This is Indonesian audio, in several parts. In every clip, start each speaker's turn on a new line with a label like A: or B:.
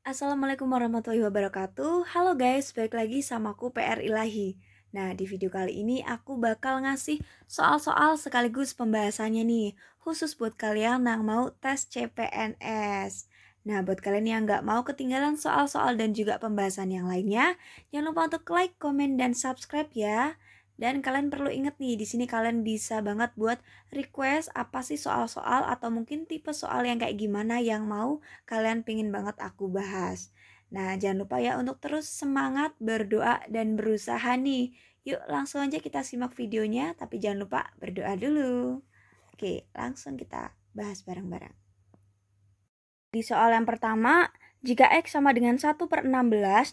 A: Assalamualaikum warahmatullahi wabarakatuh. Halo guys, balik lagi sama aku PR Ilahi. Nah, di video kali ini aku bakal ngasih soal-soal sekaligus pembahasannya nih, khusus buat kalian yang mau tes CPNS. Nah, buat kalian yang nggak mau ketinggalan soal-soal dan juga pembahasan yang lainnya, jangan lupa untuk like, komen, dan subscribe ya. Dan kalian perlu inget nih, di sini kalian bisa banget buat request apa sih soal-soal atau mungkin tipe soal yang kayak gimana yang mau kalian pingin banget aku bahas. Nah, jangan lupa ya untuk terus semangat berdoa dan berusaha nih. Yuk langsung aja kita simak videonya, tapi jangan lupa berdoa dulu. Oke, langsung kita bahas bareng-bareng. Di soal yang pertama, jika X sama dengan 1/16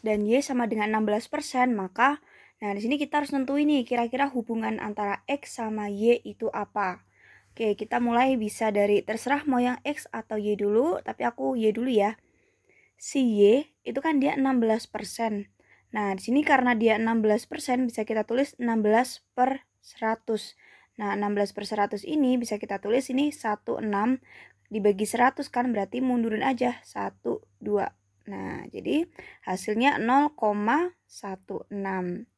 A: dan Y sama dengan 16%, maka di sini kita harus nentuin nih kira-kira hubungan antara X sama Y itu apa. Oke, kita mulai bisa dari terserah mau yang X atau Y dulu, tapi aku Y dulu ya. Si Y itu kan dia 16%. Nah, di sini karena dia 16% bisa kita tulis 16/100. Nah, 16/100 ini bisa kita tulis ini 16 dibagi 100 kan berarti mundurin aja 1, 2. Nah, jadi hasilnya 0,16.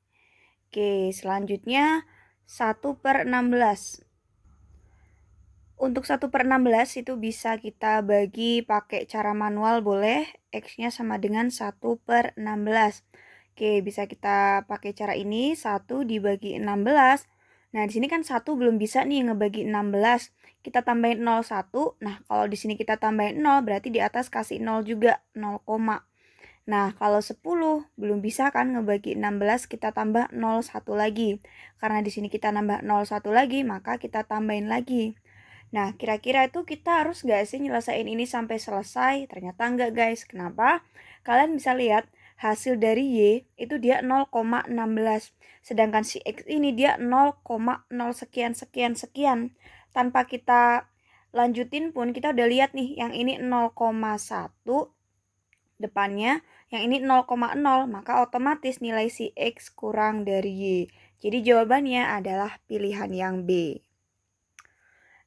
A: Oke, selanjutnya 1/16. Untuk 1/16 itu bisa kita bagi pakai cara manual boleh, X-nya sama dengan 1/16. Oke, bisa kita pakai cara ini, 1 dibagi 16. Nah, di sini kan 1 belum bisa nih ngebagi 16. Kita tambahin 0,1. Nah, kalau di sini kita tambahin 0, berarti di atas kasih 0 juga, 0, nah, kalau 10 belum bisa kan ngebagi 16, kita tambah 0,1 lagi. Karena di sini kita nambah 0,1 lagi, maka kita tambahin lagi. Nah, kira-kira itu kita harus gak sih nyelesain ini sampai selesai? Ternyata enggak guys. Kenapa? Kalian bisa lihat hasil dari Y itu dia 0,16. Sedangkan si X ini dia 0,0 sekian sekian sekian. Tanpa kita lanjutin pun kita udah lihat nih yang ini 0,1 depannya, yang ini 0,0, maka otomatis nilai si X kurang dari Y. Jadi jawabannya adalah pilihan yang B.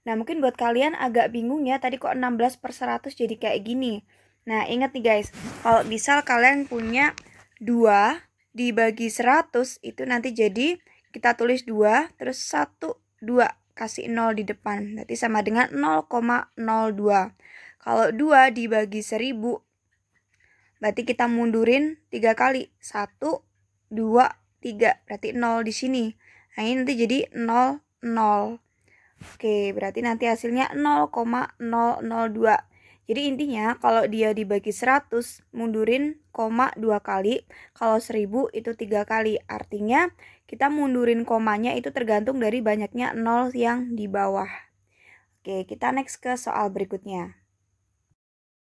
A: Nah, mungkin buat kalian agak bingung ya, tadi kok 16/100 jadi kayak gini. Nah, ingat nih guys, kalau misal kalian punya 2 dibagi 100, itu nanti jadi kita tulis 2, terus 1, 2, kasih 0 di depan. Berarti sama dengan 0,02. Kalau 2 dibagi 1000, berarti kita mundurin 3 kali. 1, 2, 3. Berarti 0 di sini. Nah, ini nanti jadi 0, 0. Oke, berarti nanti hasilnya 0,002. Jadi intinya kalau dia dibagi 100, mundurin koma 2 kali. Kalau 1000 itu 3 kali. Artinya kita mundurin komanya itu tergantung dari banyaknya 0 yang di bawah. Oke, kita next ke soal berikutnya.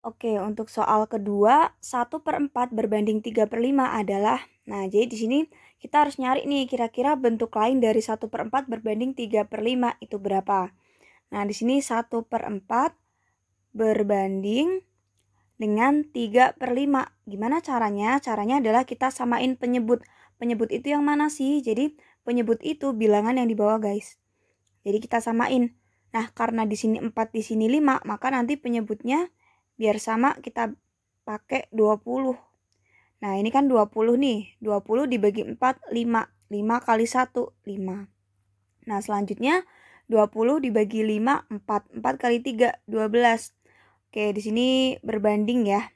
A: Oke, untuk soal kedua, 1/4 berbanding 3/5 adalah, nah jadi di sini kita harus nyari nih kira-kira bentuk lain dari 1/4 berbanding 3/5 itu berapa. Nah, di sini 1/4 berbanding dengan 3/5. Gimana caranya? Caranya adalah kita samain penyebut. Penyebut itu yang mana sih? Jadi penyebut itu bilangan yang di bawah guys. Jadi kita samain. Nah, karena di sini 4, di sini 5, maka nanti penyebutnya biar sama kita pakai 20. Nah, ini kan 20 nih. 20 dibagi 4, 5. 5 kali 1, 5. Nah, selanjutnya 20 dibagi 5, 4. 4 kali 3, 12. Oke, di sini berbanding ya.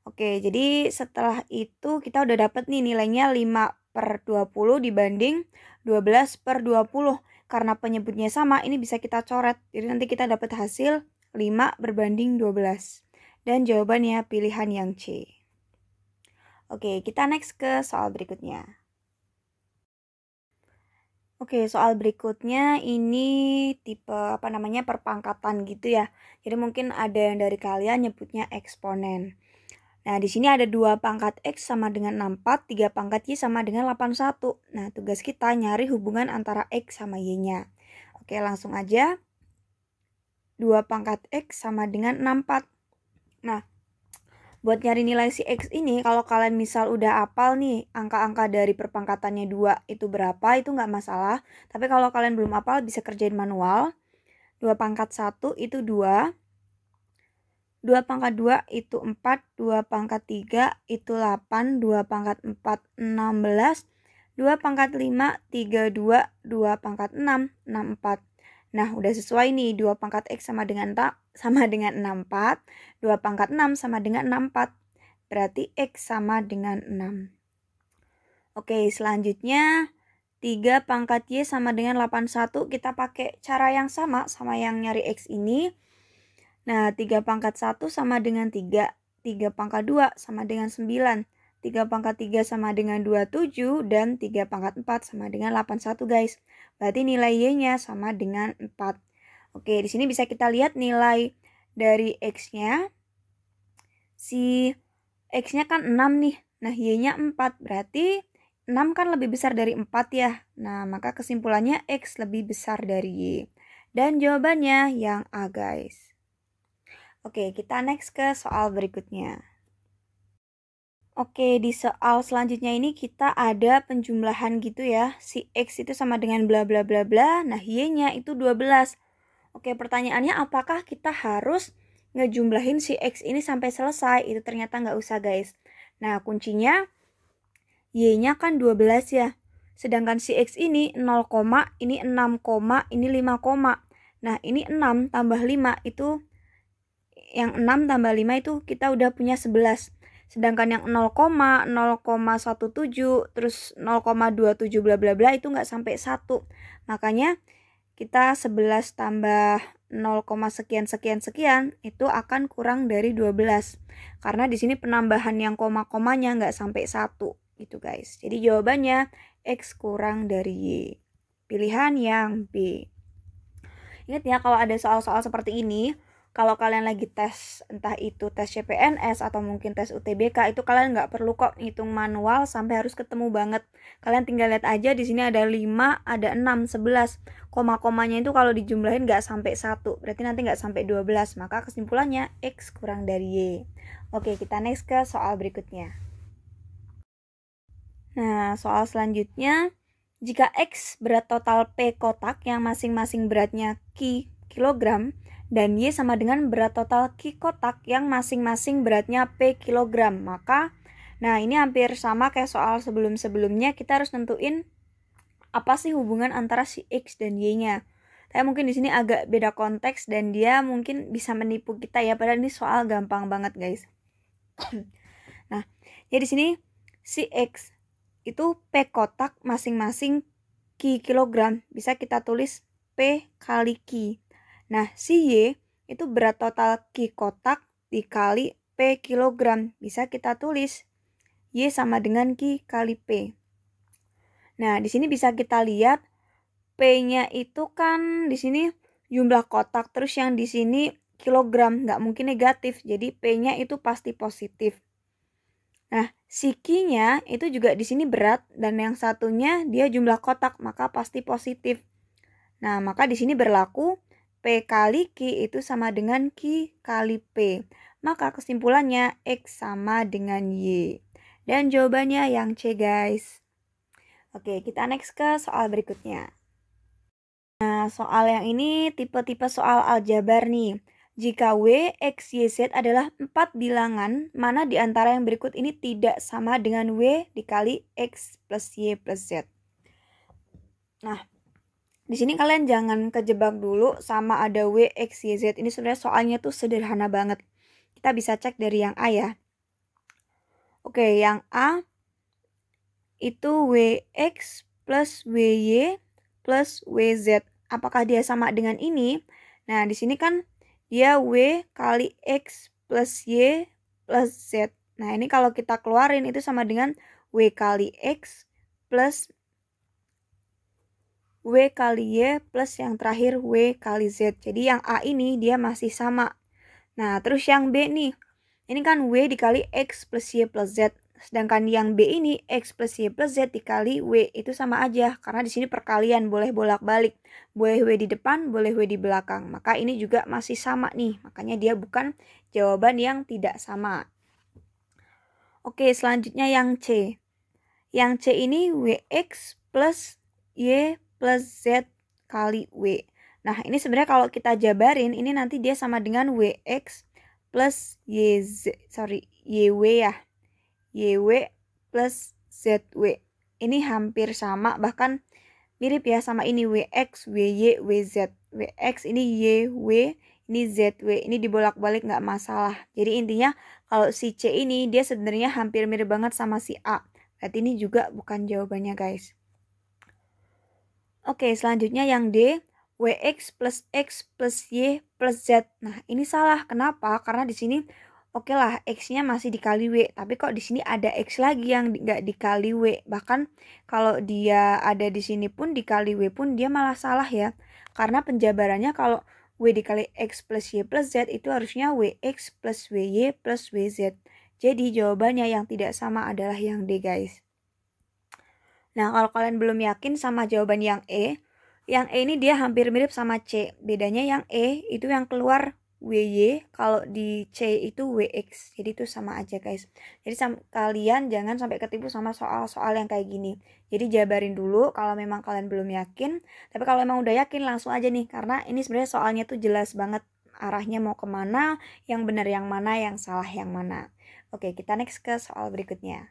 A: Oke, jadi setelah itu kita udah dapat nih nilainya 5/20 dibanding 12/20. Karena penyebutnya sama, ini bisa kita coret. Jadi nanti kita dapat hasil 5 berbanding 12. Dan jawabannya pilihan yang C. Oke, kita next ke soal berikutnya. Oke, soal berikutnya ini tipe perpangkatan gitu ya. Jadi mungkin ada yang dari kalian nyebutnya eksponen. Nah, di sini ada 2 pangkat X sama dengan 64, 3 pangkat Y sama dengan 81. Nah, tugas kita nyari hubungan antara X sama Y-nya. Oke, langsung aja. 2 pangkat X sama dengan 64. Nah, buat nyari nilai si X ini, kalau kalian misal udah hafal nih angka-angka dari perpangkatannya 2 itu berapa, itu nggak masalah. Tapi kalau kalian belum hafal bisa kerjain manual. 2 pangkat 1 itu 2. 2 pangkat 2 itu 4, 2 pangkat 3 itu 8, 2 pangkat 4, 16, 2 pangkat 5, 32, 2 pangkat 6, 64. Nah, udah sesuai nih, 2 pangkat X sama dengan 64, 2 pangkat 6 sama dengan 64. Berarti X sama dengan 6. Oke, selanjutnya 3 pangkat Y sama dengan 81. Kita pakai cara yang sama yang nyari X ini. Nah, 3 pangkat 1 sama dengan 3. 3 pangkat 2 sama dengan 9. 3 pangkat 3 sama dengan 27. Dan 3 pangkat 4 sama dengan 81 guys. Berarti nilai Y-nya sama dengan 4. Oke, di sini bisa kita lihat nilai dari X-nya. Si X-nya kan 6 nih. Nah, Y-nya 4. Berarti 6 kan lebih besar dari 4 ya. Nah, maka kesimpulannya X lebih besar dari Y. Dan jawabannya yang A guys. Oke, kita next ke soal berikutnya. Oke, di soal selanjutnya ini kita ada penjumlahan gitu ya. Si X itu sama dengan bla bla bla bla. Nah, Y-nya itu 12. Oke, pertanyaannya apakah kita harus ngejumlahin si X ini sampai selesai? Itu ternyata nggak usah guys. Nah, kuncinya Y-nya kan 12 ya. Sedangkan si X ini 0, ini 6, ini 5, nah ini 6 tambah 5 itu, yang 6 tambah 5 itu kita udah punya 11. Sedangkan yang 0, 0,17 terus 0,27 bla bla bla itu nggak sampai 1. Makanya kita 11 tambah 0, sekian sekian sekian itu akan kurang dari 12. Karena di sini penambahan yang koma-komanya nggak sampai 1 gitu guys. Jadi jawabannya X kurang dari Y. Pilihan yang B. Ingat ya, kalau ada soal-soal seperti ini, kalau kalian lagi tes, entah itu tes CPNS atau mungkin tes UTBK, itu kalian nggak perlu kok ngitung manual sampai harus ketemu banget. Kalian tinggal lihat aja, di sini ada 5, ada 6, 11. Koma-komanya itu kalau dijumlahin nggak sampai 1, berarti nanti nggak sampai 12. Maka kesimpulannya X kurang dari Y. Oke, kita next ke soal berikutnya. Nah, soal selanjutnya, jika X berat total P kotak yang masing-masing beratnya Q kilogram, dan Y sama dengan berat total Q kotak yang masing-masing beratnya P kilogram, maka, nah ini hampir sama kayak soal sebelum-sebelumnya, kita harus nentuin apa sih hubungan antara si X dan Y-nya. Tapi mungkin di sini agak beda konteks dan dia mungkin bisa menipu kita ya, padahal ini soal gampang banget guys. Nah, ya di sini si X itu P kotak masing-masing Q kilogram, bisa kita tulis P kali Q. Nah, si Y itu berat total Q kotak dikali P kilogram, bisa kita tulis Y sama dengan Q kali P. Nah, di sini bisa kita lihat P-nya itu kan di sini jumlah kotak, terus yang di sini kilogram, nggak mungkin negatif, jadi P-nya itu pasti positif. Nah, si Q-nya itu juga di sini berat dan yang satunya dia jumlah kotak, maka pasti positif. Nah, maka di sini berlaku P kali Q itu sama dengan Q kali P. Maka kesimpulannya X sama dengan Y. Dan jawabannya yang C guys. Oke, kita next ke soal berikutnya. Nah, soal yang ini tipe-tipe soal aljabar nih. Jika W, X, Y, Z adalah 4 bilangan, mana di antara yang berikut ini tidak sama dengan W dikali X plus Y plus Z? Nah, di sini kalian jangan kejebak dulu sama ada W, X, Y, Z. Ini sebenarnya soalnya tuh sederhana banget. Kita bisa cek dari yang A ya. Oke, yang A itu WX plus WY plus WZ. Apakah dia sama dengan ini? Nah, di sini kan dia W kali X plus Y plus Z. Nah, ini kalau kita keluarin itu sama dengan W kali X plus W kali Y plus yang terakhir W kali Z. Jadi yang A ini dia masih sama. Nah, terus yang B nih. Ini kan W dikali X plus Y plus Z. Sedangkan yang B ini X plus Y plus Z dikali W itu sama aja. Karena di sini perkalian, boleh bolak-balik. Boleh W di depan, boleh W di belakang. Maka ini juga masih sama nih. Makanya dia bukan jawaban yang tidak sama. Oke, selanjutnya yang C. Yang C ini WX plus Y plus Z kali W. Nah, ini sebenarnya kalau kita jabarin, ini nanti dia sama dengan WX plus YW ya. YW plus ZW. Ini hampir sama, bahkan mirip ya sama ini WX, WY, WZ. WX ini YW, ini ZW. Ini dibolak-balik nggak masalah. Jadi intinya kalau si C ini dia sebenarnya hampir mirip banget sama si A. Berarti ini juga bukan jawabannya guys. Oke, selanjutnya yang D, WX plus X plus Y plus Z. Nah, ini salah. Kenapa? Karena di sini oke lah, X-nya masih dikali W, tapi kok di sini ada X lagi yang nggak dikali W. Bahkan kalau dia ada di sini pun dikali W pun dia malah salah ya. Karena penjabarannya kalau W dikali X plus Y plus Z itu harusnya WX plus WY plus WZ. Jadi jawabannya yang tidak sama adalah yang D guys. Nah, kalau kalian belum yakin sama jawaban yang E ini dia hampir mirip sama C. Bedanya yang E itu yang keluar WY, kalau di C itu WX. Jadi itu sama aja guys. Jadi kalian jangan sampai ketipu sama soal-soal yang kayak gini. Jadi jabarin dulu kalau memang kalian belum yakin. Tapi kalau memang udah yakin langsung aja nih. Karena ini sebenarnya soalnya tuh jelas banget arahnya mau kemana, yang benar yang mana, yang salah yang mana. Oke, kita next ke soal berikutnya.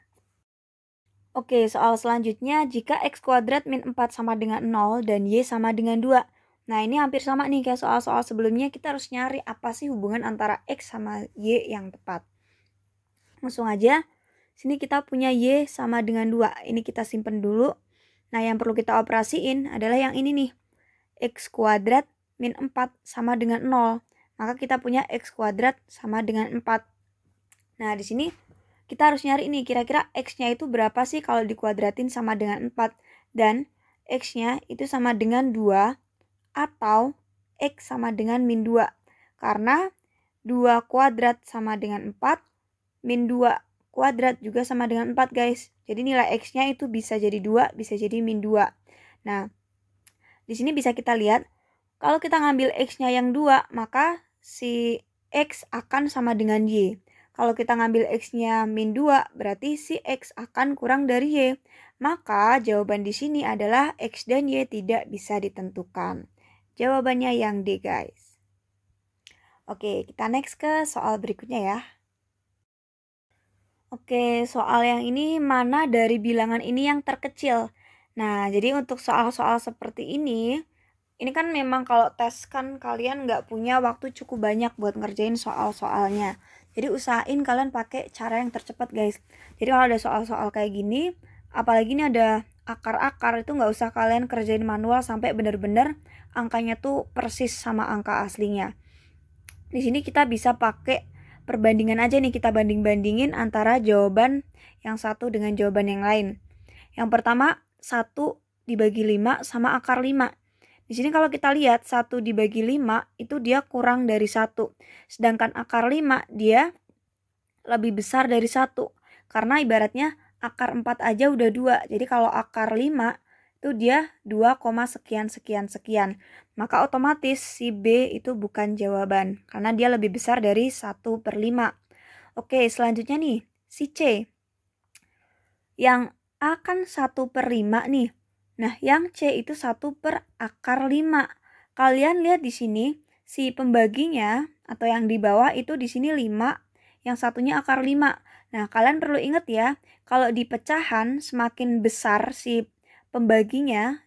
A: Oke, soal selanjutnya, jika X kuadrat min 4 sama dengan 0 dan Y sama dengan 2. Nah, ini hampir sama nih kayak soal-soal sebelumnya, kita harus nyari apa sih hubungan antara X sama Y yang tepat. Langsung aja, sini kita punya Y sama dengan 2. Ini kita simpen dulu. Nah, yang perlu kita operasiin adalah yang ini nih. X kuadrat min 4 sama dengan 0. Maka kita punya X kuadrat sama dengan 4. Nah, di sini kita harus nyari nih, kira-kira X-nya itu berapa sih kalau dikuadratin sama dengan 4. Dan X-nya itu sama dengan 2 atau X sama dengan min 2. Karena 2 kuadrat sama dengan 4, min 2 kuadrat juga sama dengan 4 guys. Jadi nilai X-nya itu bisa jadi 2, bisa jadi min 2. Nah, di sini bisa kita lihat, kalau kita ngambil X-nya yang 2, maka si X akan sama dengan Y. Kalau kita ngambil X-nya min 2, berarti si X akan kurang dari Y. Maka jawaban di sini adalah X dan Y tidak bisa ditentukan. Jawabannya yang D guys. Oke, kita next ke soal berikutnya ya. Oke, soal yang ini mana dari bilangan ini yang terkecil? Nah, jadi untuk soal-soal seperti ini kan memang kalau tes kan kalian nggak punya waktu cukup banyak buat ngerjain soal-soalnya. Jadi usahain kalian pakai cara yang tercepat guys. Jadi kalau ada soal-soal kayak gini, apalagi ini ada akar-akar, itu nggak usah kalian kerjain manual sampai bener-bener angkanya tuh persis sama angka aslinya. Di sini kita bisa pakai perbandingan aja nih, kita banding-bandingin antara jawaban yang satu dengan jawaban yang lain. Yang pertama, 1 dibagi 5 sama akar 5. Di sini kalau kita lihat 1 dibagi 5 itu dia kurang dari 1. Sedangkan akar 5 dia lebih besar dari 1. Karena ibaratnya akar 4 aja udah 2. Jadi kalau akar 5 itu dia 2, sekian sekian sekian. Maka otomatis si B itu bukan jawaban. Karena dia lebih besar dari 1/5. Oke, selanjutnya nih si C. Yang A kan 1/5 nih. Nah, yang C itu 1 per akar 5. Kalian lihat di sini, si pembaginya atau yang di bawah itu di sini 5, yang satunya akar 5. Nah, kalian perlu ingat ya, kalau di pecahan semakin besar si pembaginya,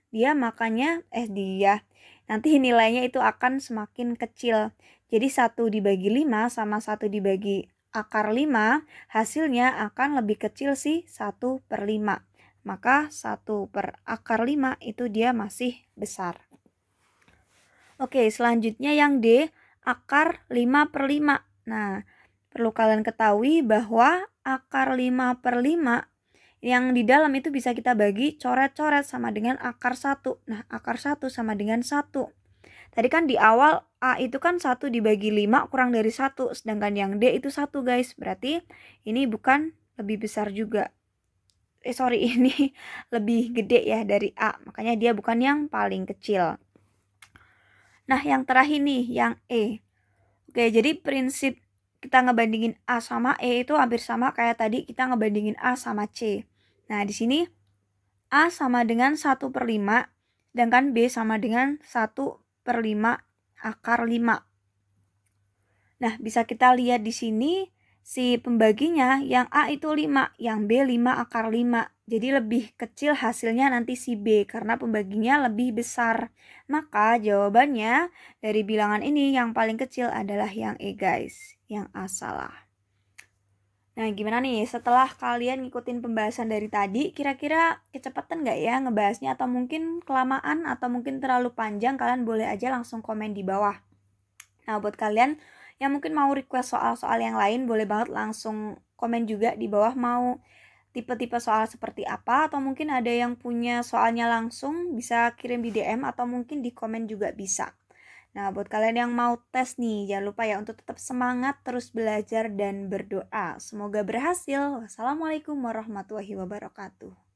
A: nanti nilainya itu akan semakin kecil. Jadi 1 dibagi 5 sama 1 dibagi akar 5, hasilnya akan lebih kecil sih 1/5. Maka 1 per akar 5 itu dia masih besar. Oke, selanjutnya yang D, akar 5/5. Nah, perlu kalian ketahui bahwa akar 5/5 yang di dalam itu bisa kita bagi coret-coret sama dengan akar 1. Nah, akar 1 sama dengan 1. Tadi kan di awal A itu kan 1 dibagi 5 kurang dari 1. Sedangkan yang D itu 1 guys. Berarti ini bukan lebih besar juga. Ini lebih gede ya dari A. Makanya dia bukan yang paling kecil. Nah, yang terakhir nih, yang E. Oke, jadi prinsip kita ngebandingin A sama E itu hampir sama kayak tadi kita ngebandingin A sama C. Nah, di sini A sama dengan 1/5, sedangkan B sama dengan 1/5 akar 5. Nah, bisa kita lihat di sini si pembaginya yang A itu 5, yang B 5 akar 5. Jadi lebih kecil hasilnya nanti si B karena pembaginya lebih besar. Maka jawabannya dari bilangan ini yang paling kecil adalah yang E guys, yang A salah. Nah, gimana nih setelah kalian ngikutin pembahasan dari tadi, kira-kira kecepatan nggak ya ngebahasnya atau mungkin kelamaan atau mungkin terlalu panjang, kalian boleh aja langsung komen di bawah. Nah, buat kalian yang mungkin mau request soal-soal yang lain, boleh banget langsung komen juga di bawah mau tipe-tipe soal seperti apa, atau mungkin ada yang punya soalnya langsung bisa kirim di DM atau mungkin di komen juga bisa. Nah, buat kalian yang mau tes nih, jangan lupa ya untuk tetap semangat, terus belajar dan berdoa. Semoga berhasil. Wassalamualaikum warahmatullahi wabarakatuh.